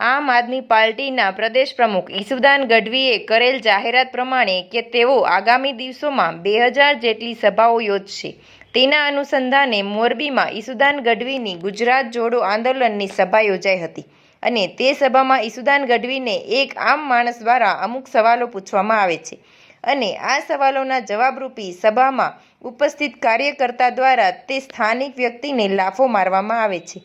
આમ આદમી પાર્ટીના પ્રદેશ પ્રમુખ ઈસુદાન ગઢવીએ કરેલ જાહેરાત પ્રમાણે કે તેઓ આગામી દિવસોમાં 2000 જેટલી સભાઓ યોજશે. તેના અનુસંધાને મોરબીમાં ઈસુદાન ગઢવીની ગુજરાત જોડો આંદોલનની સભા યોજાઈ હતી અને તે સભામાં ઈસુદાન ગઢવીને એક આમ માણસ દ્વારા અમુક સવાલો પૂછવામાં આવે છે અને આ સવાલોના જવાબરૂપી સભામાં ઉપસ્થિત કાર્યકર્તા દ્વારા તે સ્થાનિક વ્યક્તિને લાફો મારવામાં આવે છે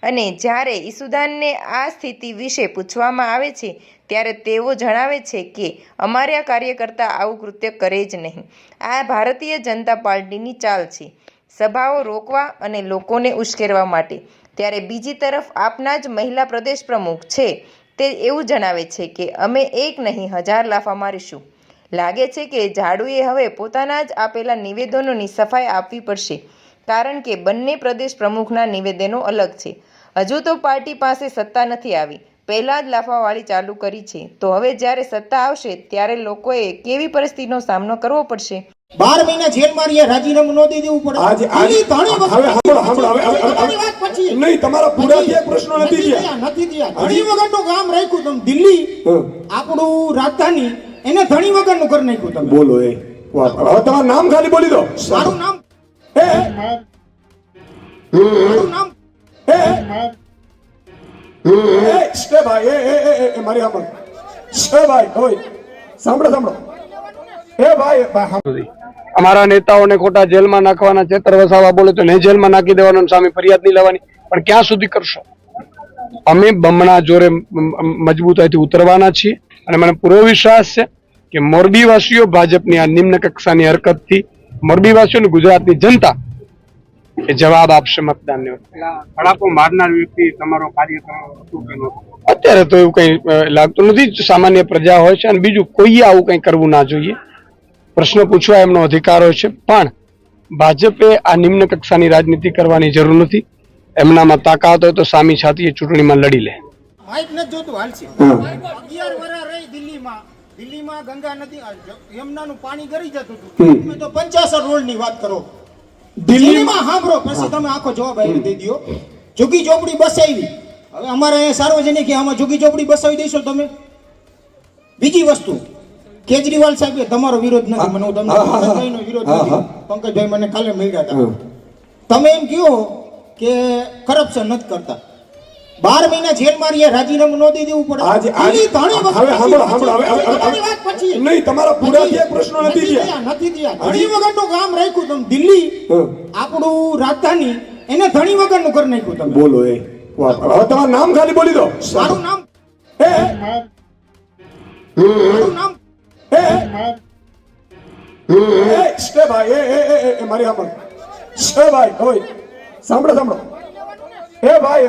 અને જ્યારે ઈસુદાનને આ સ્થિતિ વિશે પૂછવામાં આવે છે ત્યારે તેઓ જણાવે છે કે અમારા કાર્યકર્તા આવું કૃત્ય કરે જ નહીં. આ ભારતીય જનતા પાર્ટીની ચાલ છે, સભાઓ રોકવા અને લોકોને ઉશ્કેરવા માટે. ત્યારે બીજી તરફ આપના જ મહિલા પ્રદેશ પ્રમુખ છે તે એવું જણાવે છે કે અમે એક નહીં 1000 લાફા મારીશું. લાગે છે કે ઝાડુએ હવે પોતાના જ આપેલા નિવેદનોની સફાઈ આપવી પડશે, કારણ કે બંને પ્રદેશ પ્રમુખના નિવેદનો અલગ છે. હજુ તો પાર્ટી પાસે સત્તા નથી આવી, પહેલાં જ લાફાવાળી ચાલુ કરી છે, તો હવે જ્યારે સત્તા આવશે ત્યારે લોકોએ કેવી પરિસ્થિતિનો સામનો કરવો પડશે. 12 મહિના જેલમાં રહ્યા, રાજીનામું ન દઈ દેવું પડે. નહીં, તમારા પૂરા થયા પ્રશ્નો નથી થયા. ધણી વગરનું કામ રાખ્યું તમે. દિલ્હી આપણું રાજધાની એને ધણી વગરનું કરી નાખ્યું તમે. બોલો એ હવે તમારું નામ ખાલી બોલી દો. મારું નામ નામ ભાઈ એ મારી સાંભળ ભાઈ હોય સાંભળો એ ભાઈ અમારા નેતાઓને ખોટા જેલમાં નાખવાના, ચેતર વસાવા બોલે તો ને જેલમાં નાખી દેવાનો, સામે ફરિયાદ નહીં લેવાની. પણ ક્યાં સુધી કરશો? અમે બમણા જોરે મજબૂતાઈથી ઉતરવાના છીએ અને મને પૂરો વિશ્વાસ છે કે મોરબીવાસીઓ ભાજપની આ નિમ્ન કક્ષાની હરકતથી મોરબીવાસીઓ અને ગુજરાતની જનતા એ જવાબ આપશે મતદાનને. ખડાકો મારનાર વ્યક્તિ તમારો કાર્યકર હતું કે નહોતું? અત્યારે તો એવું કઈ લાગતું નથી. સામાન્ય પ્રજા હોય છે અને બીજું કોઈએ આવું કઈ કરવું ના જોઈએ. પ્રશ્ન પૂછવા એમનો અધિકાર હોય છે, પણ ભાજપે આ નિમ્ન કક્ષાની રાજનીતિ કરવાની જરૂર નથી. એમનામાં તાકાત હોય તો સામી છાતીએ ચૂંટણીમાં લડી લે. માઇક નથી જોતું, હાલશે. 11 વર્ષ રહી દિલ્હીમાં ગંગા નદી યમુનાનું પાણી ગરી જતું હતું. તમે તો 50 રોડની વાત કરો. દિલ્હીમાં સાંભળો, પછી તમે આખો જવાબ આવી દઈ દો. ઝુગ્ગી ઝોપડી બસાવી, હવે અમારે અહીંયા સાર્વજનિક આમાં ઝુગ્ગી ઝોપડી બસાવી દઈશો તમે. બીજી વસ્તુ, કેજરીવાલ સાહેબ તમારો વિરોધ નથી, મને હું તમને પંકજભાઈનો વિરોધ નથી. પંકજભાઈ મને કાલે મળ્યા હતા. તમે એમ કહો કે કરપ્શન નથી કરતા. 12 મહિના જેલમાં રહ્યા, રાજીનામું ન દઈ દેવું પડે. નહીં, તમારા પૂરા થયા પ્રશ્નો નથી થયા. ધણી વગરનું કામ રાખ્યું તમે. દિલ્હી આપણું રાજધાની એને ધણી વગરનું કરી નાખ્યું તમે. બોલો એ હવે તમારું નામ ખાલી બોલી દો. મારું નામ ભાઈ એ મારી સાંભળ ભાઈ હોય સાંભળો એ ભાઈ